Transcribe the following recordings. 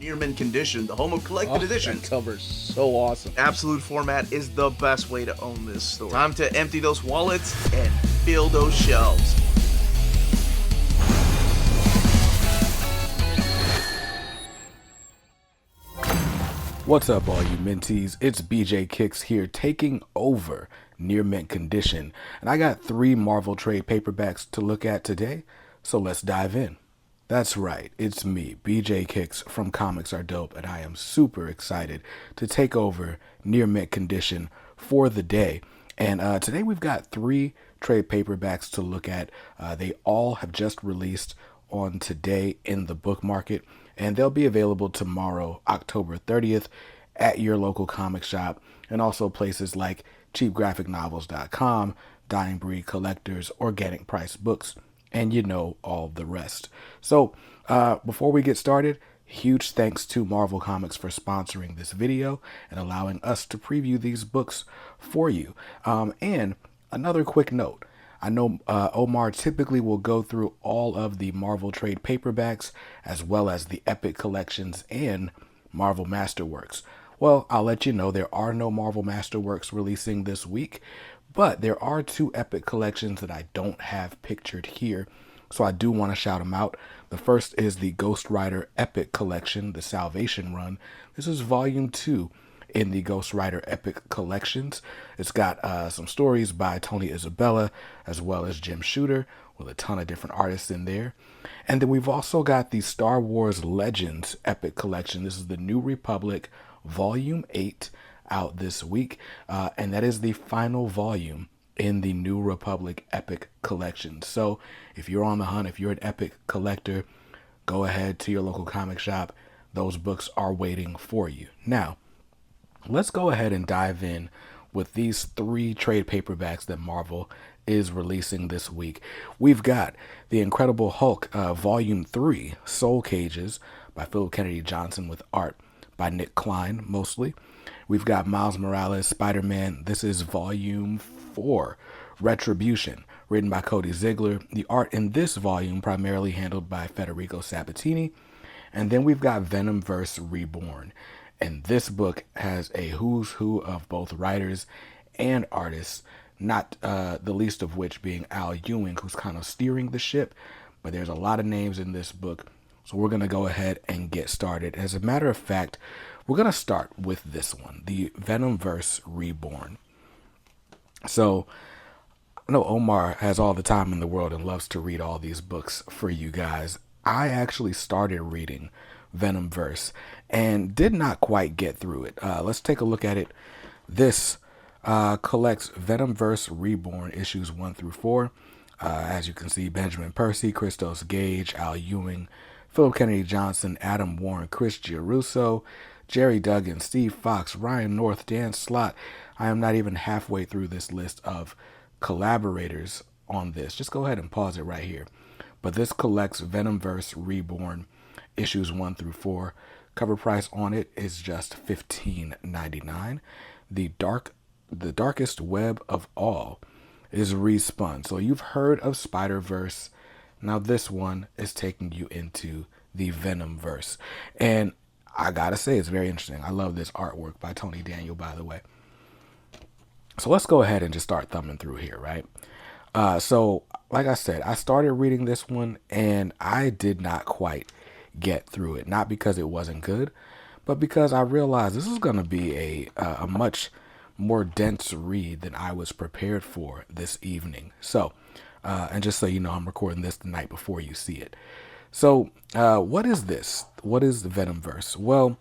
Near Mint Condition, the home of collected editions. That cover's so awesome. Absolute format is the best way to own this store. Time to empty those wallets and fill those shelves. What's up, all you minties? It's BJ Kicks here, taking over Near Mint Condition, and I got 3 Marvel trade paperbacks to look at today, so let's dive in. That's right, it's me, BJ Kicks from Comics Are Dope, and I am super excited to take over Near Mint Condition for the day. And today we've got 3 trade paperbacks to look at. They all have just released on today in the book market, and they'll be available tomorrow, October 30th, at your local comic shop, and also places like cheapgraphicnovels.com, Dying Breed Collectors, Organic Price Books, and you know all the rest. So before we get started, huge thanks to Marvel Comics for sponsoring this video and allowing us to preview these books for you. And another quick note. I know Omar typically will go through all of the Marvel trade paperbacks as well as the Epic collections and Marvel Masterworks. Well, I'll let you know there are no Marvel Masterworks releasing this week, but there are 2 Epic collections that I don't have pictured here, so I do want to shout them out. The first is the Ghost Rider Epic collection, the Salvation Run. This is volume 2 in the Ghost Rider Epic collections. It's got some stories by Tony Isabella as well as Jim Shooter, with a ton of different artists in there. And then we've also got the Star Wars Legends Epic collection. This is the New Republic volume 8 out this week, and that is the final volume in the New Republic Epic collection. So if you're on the hunt, if you're an Epic collector, go ahead to your local comic shop. Those books are waiting for you. Now, let's go ahead and dive in with these 3 trade paperbacks that Marvel is releasing this week. We've got The Incredible Hulk, Volume 3, Soul Cages, by Philip Kennedy Johnson, with art by Nick Klein, mostly. We've got Miles Morales, Spider-Man. This is Volume 4, Retribution, written by Cody Ziegler. The art in this volume primarily handled by Federico Sabatini. And then we've got Venomverse Reborn. And this book has a who's who of both writers and artists, not the least of which being Al Ewing, who's kind of steering the ship. But there's a lot of names in this book, so we're going to go ahead and get started. As a matter of fact, we're going to start with this one, the Venomverse Reborn. So I know Omar has all the time in the world and loves to read all these books for you guys. I actually started reading Venomverse and did not quite get through it. Let's take a look at it. This collects Venomverse Reborn issues 1 through 4. As you can see, Benjamin Percy, Christos Gage, Al Ewing, Philip Kennedy Johnson, Adam Warren, Chris Giarrusso, Jerry Duggan, Steve Fox, Ryan North, Dan Slott. I am not even halfway through this list of collaborators on this. Just go ahead and pause it right here. But this collects Venomverse Reborn issues 1 through 4. Cover price on it is just $15.99. The Darkest Web of All is Respun. So you've heard of Spider-Verse. Now this one is taking you into the Venomverse. And I gotta say, it's very interesting. I love this artwork by Tony Daniel, by the way. So let's go ahead and just start thumbing through here, right? So like I said, I started reading this one and I did not quite get through it. Not because it wasn't good, but because I realized this is going to be a much more dense read than I was prepared for this evening. So, and just so you know, I'm recording this the night before you see it. So, what is this? What is the Venomverse? Well,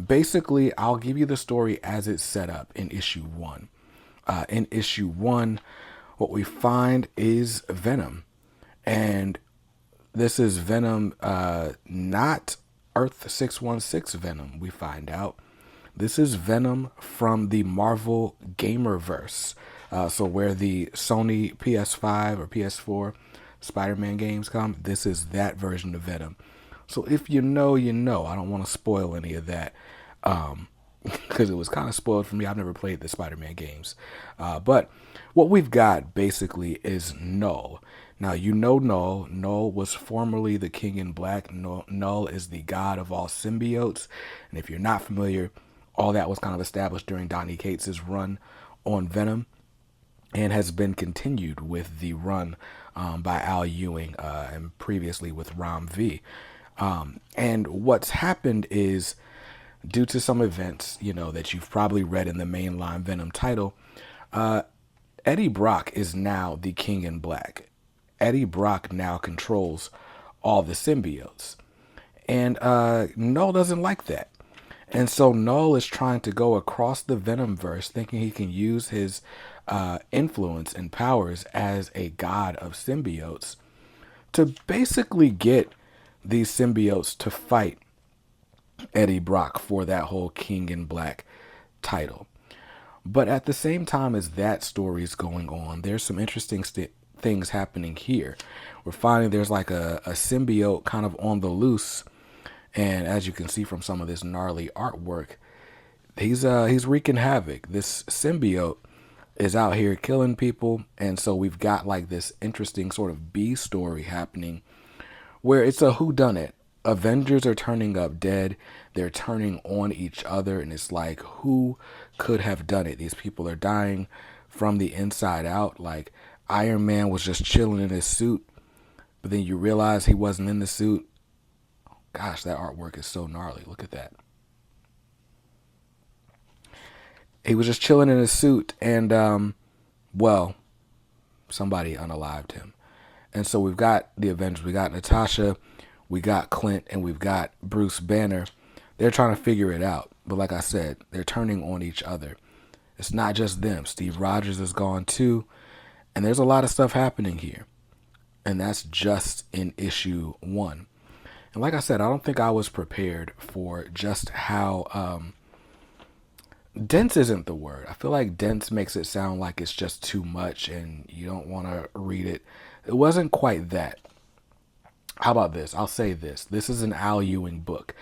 basically, I'll give you the story as it's set up in issue 1. In issue 1, what we find is Venom. And this is Venom, not Earth 616 Venom, we find out. This is Venom from the Marvel Gamerverse. So where the Sony PS5 or PS4 Spider-Man games come, this is that version of Venom. So if you know, you know. I don't want to spoil any of that. Because it was kind of spoiled for me. I've never played the Spider-Man games. But what we've got basically is Null. Now, you know Null. Null was formerly the King in Black. Null is the god of all symbiotes. And if you're not familiar, all that was kind of established during Donny Cates' run on Venom and has been continued with the run by Al Ewing and previously with Ram V. And what's happened is, due to some events, that you've probably read in the mainline Venom title, Eddie Brock is now the King in Black. Eddie Brock now controls all the symbiotes. And Null doesn't like that. And so Null is trying to go across the Venomverse, thinking he can use his influence and powers as a god of symbiotes to basically get these symbiotes to fight Eddie Brock for that whole King in Black title. But at the same time as that story is going on, there's some interesting things happening here. We're finding there's like a symbiote kind of on the loose, and as you can see from some of this gnarly artwork, he's wreaking havoc. This symbiote is out here killing people, and so we've got like this interesting sort of B story happening where it's a whodunit. Avengers are turning up dead. They're turning on each other, and it's like, who could have done it? These people are dying from the inside out. Like, Iron Man was just chilling in his suit, but then you realize he wasn't in the suit. Gosh, that artwork is so gnarly. Look at that. He was just chilling in his suit, and somebody unalived him. And so we've got the Avengers. We got Natasha, we got Clint, and we've got Bruce Banner. They're trying to figure it out. But like I said, they're turning on each other. It's not just them. Steve Rogers is gone too. And there's a lot of stuff happening here. And that's just in issue 1. And like I said, I don't think I was prepared for just how dense isn't the word. I feel like dense makes it sound like it's just too much and you don't want to read it. It wasn't quite that. How about this? I'll say this. This is an Al Ewing book.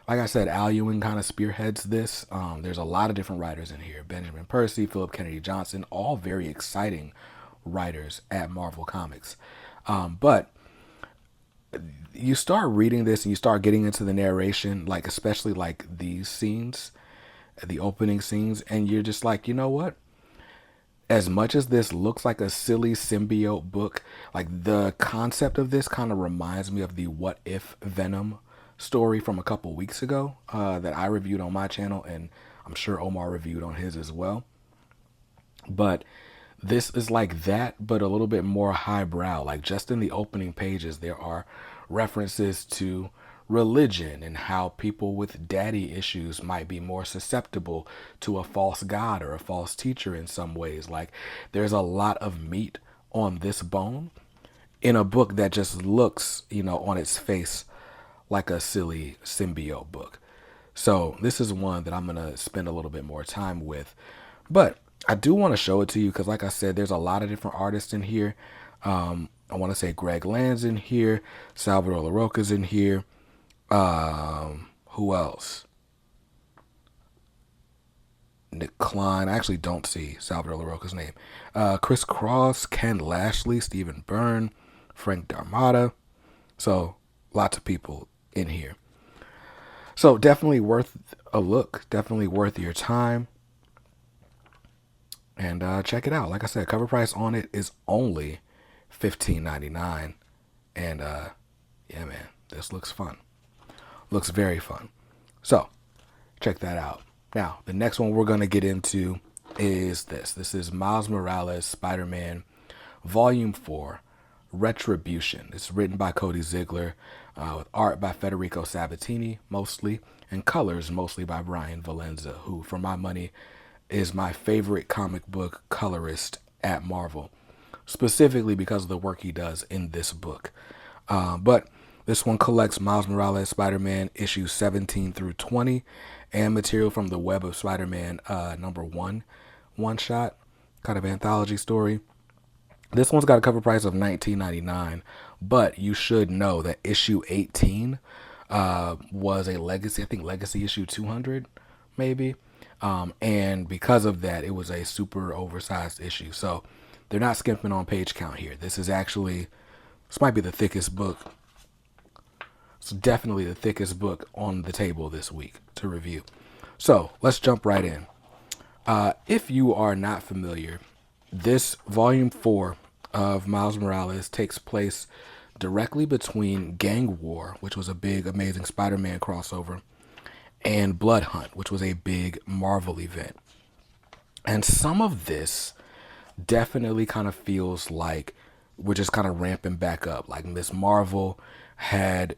Like I said, Al Ewing kind of spearheads this. There's a lot of different writers in here. Benjamin Percy, Philip Kennedy Johnson, all very exciting writers at Marvel Comics. But you start reading this and you start getting into the narration, like especially like these scenes, the opening scenes, and you're just like, you know what? As much as this looks like a silly symbiote book, like the concept of this kind of reminds me of the What If Venom story from a couple weeks ago that I reviewed on my channel, and I'm sure Omar reviewed on his as well. But this is like that, but a little bit more highbrow. Like just in the opening pages, there are references to religion and how people with daddy issues might be more susceptible to a false god or a false teacher in some ways. Like there's a lot of meat on this bone in a book that just looks, on its face like a silly symbiote book. So this is one that I'm going to spend a little bit more time with, but I do want to show it to you because like I said, there's a lot of different artists in here. I want to say Greg Land's in here, Salvador LaRocca's in here. Who else? Nick Klein. I actually don't see Salvador LaRocca's name. Chris Cross, Ken Lashley, Stephen Byrne, Frank Darmada. So lots of people in here. So definitely worth a look. Definitely worth your time. And check it out. Like I said, cover price on it is only $15.99. And yeah, man, this looks fun. Looks very fun. So check that out. Now, the next one we're going to get into is this. This is Miles Morales, Spider-Man, Volume 4, Retribution. It's written by Cody Ziegler, with art by Federico Sabatini, mostly, and colors mostly by Brian Valenza, who, for my money, is my favorite comic book colorist at Marvel, specifically because of the work he does in this book. But this one collects Miles Morales Spider-Man issues 17 through 20 and material from the Web of Spider-Man number 1 one-shot kind of anthology story. This one's got a cover price of $19.99, but you should know that issue 18 was a legacy, I think legacy issue 200 maybe. And because of that, it was a super oversized issue. So they're not skimping on page count here. This is actually This might be the thickest book. It's definitely the thickest book on the table this week to review. So let's jump right in. If you are not familiar, this volume 4 of Miles Morales takes place directly between Gang War, which was a big, amazing Spider-Man crossover, and Blood Hunt, which was a big Marvel event. And some of this definitely kind of feels like we're just kind of ramping back up. Like Miss Marvel had,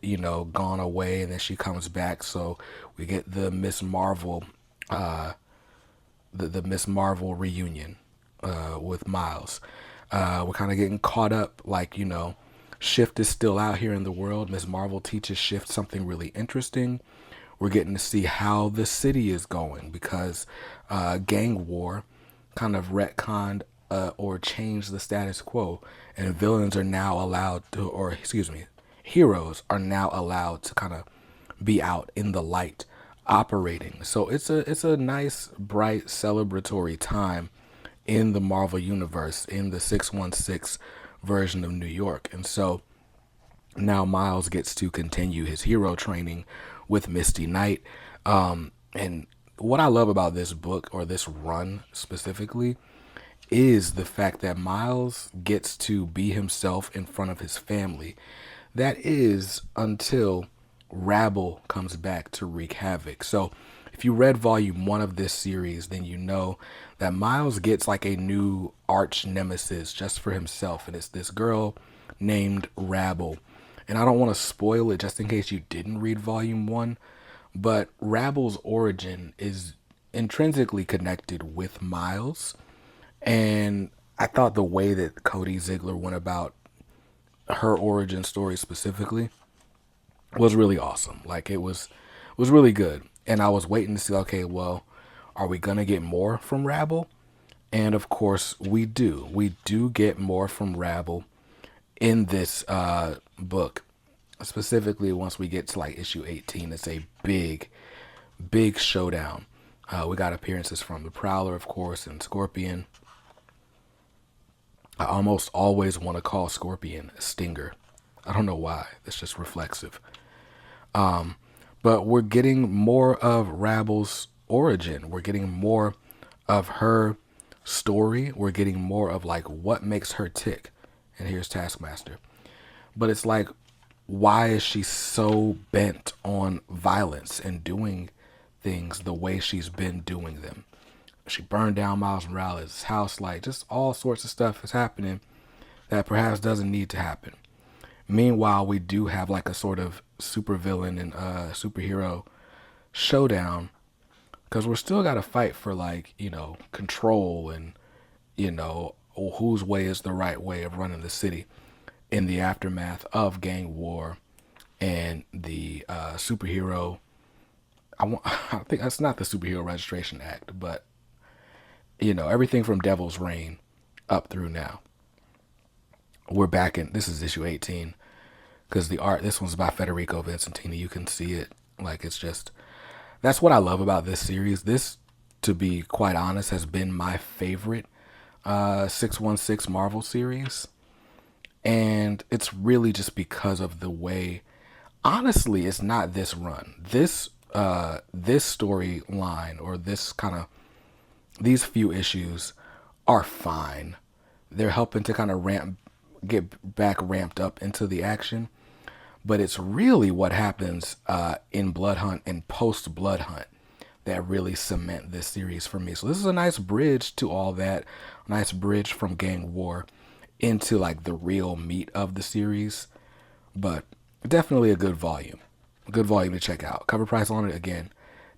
gone away and then she comes back. So we get the Miss Marvel, the Miss Marvel reunion with Miles. We're kind of getting caught up, like, Shift is still out here in the world. Miss Marvel teaches Shift something really interesting. We're getting to see how the city is going because Gang War kind of retconned or changed the status quo, and villains are now allowed to, or excuse me, heroes are now allowed to kind of be out in the light operating. So it's a nice, bright, celebratory time in the Marvel Universe, in the 616 version of New York. And so now Miles gets to continue his hero training with Misty Knight. And what I love about this book, or this run specifically, is the fact that Miles gets to be himself in front of his family. That is until Rabble comes back to wreak havoc. So if you read volume 1 of this series, then you know that Miles gets like a new arch nemesis just for himself, and it's this girl named Rabble. And I don't want to spoil it just in case you didn't read volume 1, but Rabble's origin is intrinsically connected with Miles. And I thought the way that Cody Ziegler went about her origin story specifically was really awesome. Like it was really good. And I was waiting to see, okay, well, are we going to get more from Rabble? And of course we do. We do get more from Rabble in this book. Specifically, once we get to like issue 18, it's a big showdown. We got appearances from the Prowler, of course, and Scorpion. I almost always want to call Scorpion Stinger. I don't know why. It's just reflexive. But we're getting more of Rabble's origin. We're getting more of her story. We're getting more of like what makes her tick. And here's Taskmaster. But it's like, why is she so bent on violence and doing things the way she's been doing them? She burned down Miles Morales' house, like just all sorts of stuff is happening that perhaps doesn't need to happen. Meanwhile, we do have like a sort of supervillain and superhero showdown, because we're still got to fight for like, control and, whose way is the right way of running the city in the aftermath of Gang War and the superhero. I think that's not the Superhero Registration Act, but everything from Devil's Reign up through now. We're back in, this is issue 18, because the art, this one's by Federico Vincentini. You can see it. Like, it's just, that's what I love about this series. This, to be quite honest, has been my favorite 616 Marvel series. And it's really just because of the way, honestly, it's not this run. This storyline, or this kind of, these few issues are fine. They're helping to kind of get back ramped up into the action. But it's really what happens in Blood Hunt and post Blood Hunt that really cement this series for me. So this is a nice bridge to all that. A nice bridge from Gang War into like the real meat of the series. But definitely a good volume. A good volume to check out. Cover price on it, again,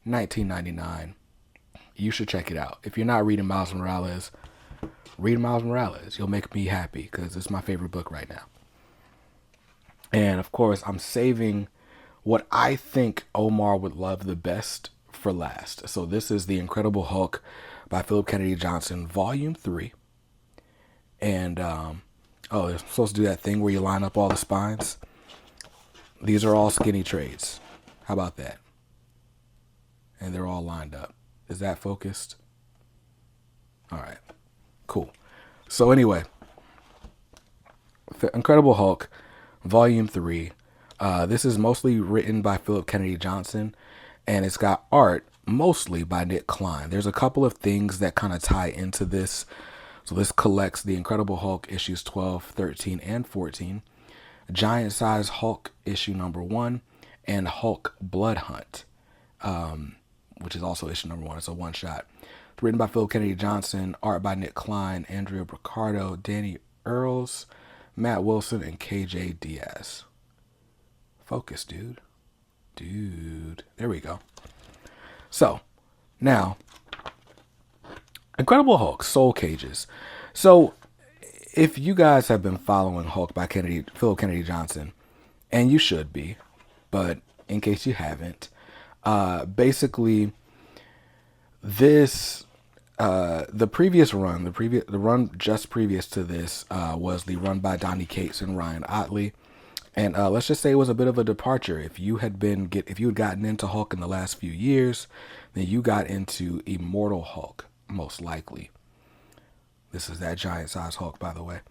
$19.99. You should check it out. If you're not reading Miles Morales, read Miles Morales. You'll make me happy, because it's my favorite book right now. And of course, I'm saving what I think Omar would love the best for last. So this is The Incredible Hulk by Philip Kennedy Johnson, Volume 3. And, they're supposed to do that thing where you line up all the spines. These are all skinny trades. How about that? And they're all lined up. Is that focused? All right. Cool. So anyway, Incredible Hulk, Volume 3. This is mostly written by Philip Kennedy Johnson, and it's got art mostly by Nick Klein. There's a couple of things that kind of tie into this. So this collects the Incredible Hulk issues 12, 13, and 14, Giant Size Hulk issue number 1, and Hulk Blood Hunt, which is also issue number 1. It's a one-shot. Written by Philip Kennedy Johnson, art by Nick Klein, Andrea Ricardo, Danny Earls, Matt Wilson, and KJ Diaz. Focus, dude. There we go. So, now, Incredible Hulk, Soul Cages. So, if you guys have been following Hulk by Philip Kennedy Johnson, and you should be, but in case you haven't, basically, this, the previous run, the run just previous to this, was the run by Donny Cates and Ryan Ottley. And let's just say it was a bit of a departure. If you had gotten into Hulk in the last few years, then you got into Immortal Hulk, most likely. This is that giant size Hulk, by the way.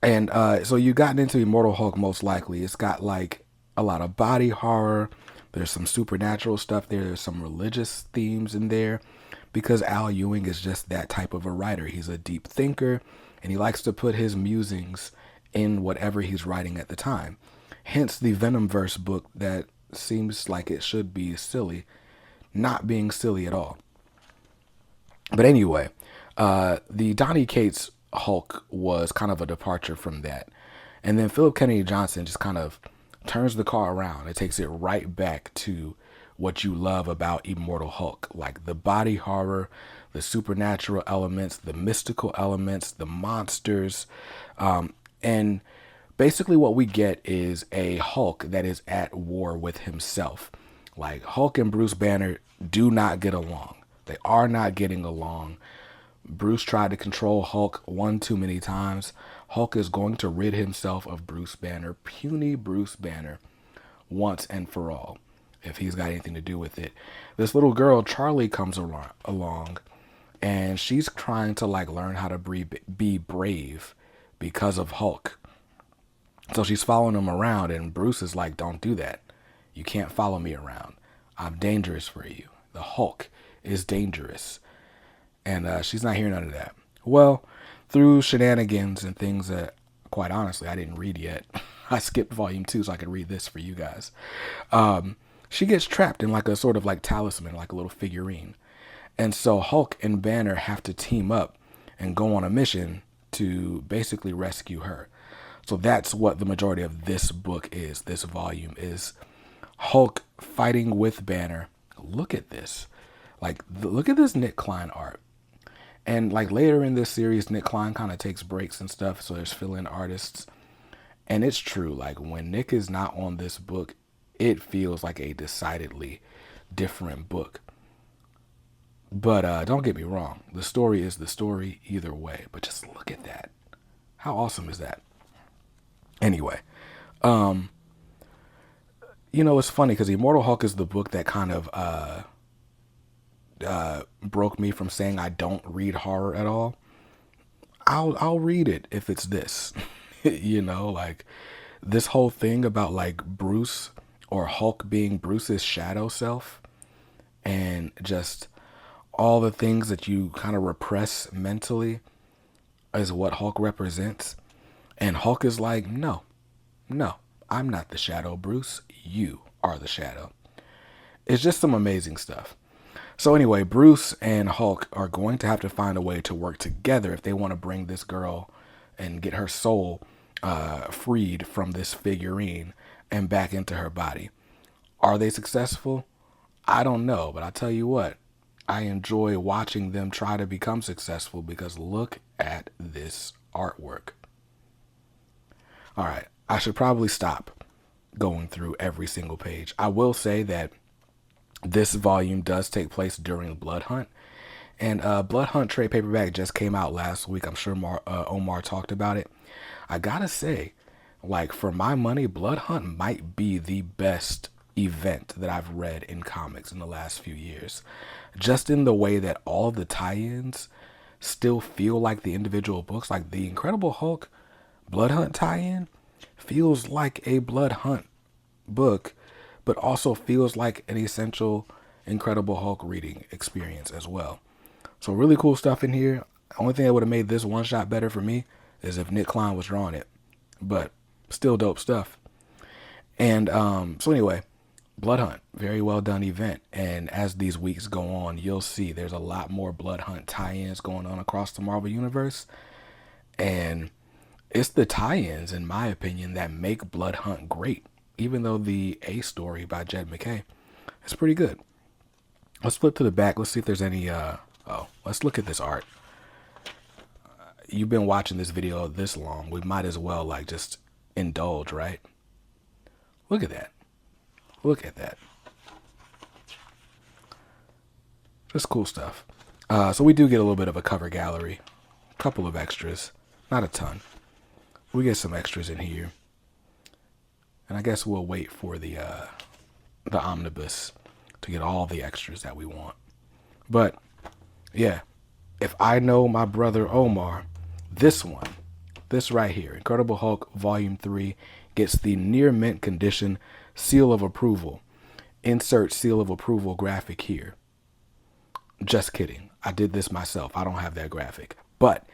And so you gotten into Immortal Hulk, most likely. It's got like a lot of body horror. There's some supernatural stuff there. There's some religious themes in there, because Al Ewing is just that type of a writer. He's a deep thinker, and he likes to put his musings in whatever he's writing at the time. Hence the Venomverse book that seems like it should be silly, not being silly at all. But anyway, the Donny Cates Hulk was kind of a departure from that. And then Philip Kennedy Johnson just kind of turns the car around. It takes it right back to what you love about Immortal Hulk, like the body horror, the supernatural elements, the mystical elements, the monsters, and basically what we get is a Hulk that is at war with himself. Like, Hulk and Bruce Banner do not get along. They are not getting along. Bruce tried to control Hulk one too many times. Hulk is going to rid himself of Bruce Banner, puny Bruce Banner, once and for all, if he's got anything to do with it. This little girl, Charlie, comes along, and she's trying to like learn how to be brave because of Hulk. So she's following him around, and Bruce is like, don't do that. You can't follow me around. I'm dangerous for you. The Hulk is dangerous. And she's not hearing none of that. Well, through shenanigans and things that, quite honestly, I didn't read yet. I skipped volume 2 so I could read this for you guys. She gets trapped in like a sort of like talisman, like a little figurine. And so Hulk and Banner have to team up and go on a mission to basically rescue her. So that's what the majority of this book is. This volume is Hulk fighting with Banner. Look at this. Like, look at this Nick Klein art. And like later in this series, Nick Klein kind of takes breaks and stuff. So there's fill-in artists. And it's true. Like, when Nick is not on this book, it feels like a decidedly different book. But don't get me wrong. The story is the story either way. But just look at that. How awesome is that? Anyway, you know, it's funny because Immortal Hulk is the book that kind of broke me from saying I don't read horror at all. I'll read it if it's this. You know, like this whole thing about like Bruce or Hulk being Bruce's shadow self, and just all the things that you kind of repress mentally is what Hulk represents. And Hulk is like, no, I'm not the shadow, Bruce. You are the shadow. It's just some amazing stuff. So anyway, Bruce and Hulk are going to have to find a way to work together if they want to bring this girl and get her soul freed from this figurine and back into her body. Are they successful? I don't know, but I'll tell you what, I enjoy watching them try to become successful because look at this artwork. All right, I should probably stop going through every single page. I will say that this volume does take place during Blood Hunt. And Blood Hunt trade paperback just came out last week. I'm sure Omar talked about it. I gotta say, like, for my money, Blood Hunt might be the best event that I've read in comics in the last few years. Just in the way that all of the tie-ins still feel like the individual books. Like the Incredible Hulk Blood Hunt tie-in feels like a Blood Hunt book, but also feels like an essential Incredible Hulk reading experience as well. So really cool stuff in here. Only thing that would have made this one shot better for me is if Nick Klein was drawing it, but still dope stuff. And so anyway, Blood Hunt, very well done event. And as these weeks go on, you'll see there's a lot more Blood Hunt tie-ins going on across the Marvel Universe. And it's the tie-ins, in my opinion, that make Blood Hunt great. Even though the A story by Jed McKay is pretty good. Let's flip to the back. Let's see if there's any, let's look at this art. You've been watching this video this long. We might as well like just indulge, right? Look at that. Look at that. Just cool stuff. So we do get a little bit of a cover gallery. A couple of extras. Not a ton. We get some extras in here. And I guess we'll wait for the omnibus to get all the extras that we want. But yeah, if I know my brother Omar, this right here, Incredible Hulk Volume 3, gets the near mint condition seal of approval. Insert seal of approval graphic here. Just kidding. I did this myself. I don't have that graphic. But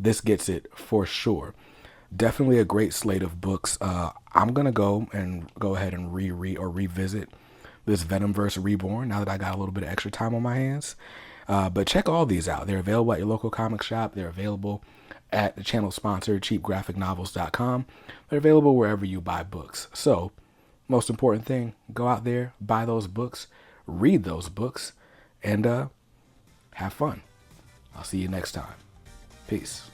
this gets it for sure. Definitely a great slate of books. I'm going to go ahead and revisit this Venomverse Reborn now that I got a little bit of extra time on my hands. But check all these out. They're available at your local comic shop. They're available at the channel sponsor, cheapgraphicnovels.com. They're available wherever you buy books. So, most important thing, go out there, buy those books, read those books, and have fun. I'll see you next time. Peace.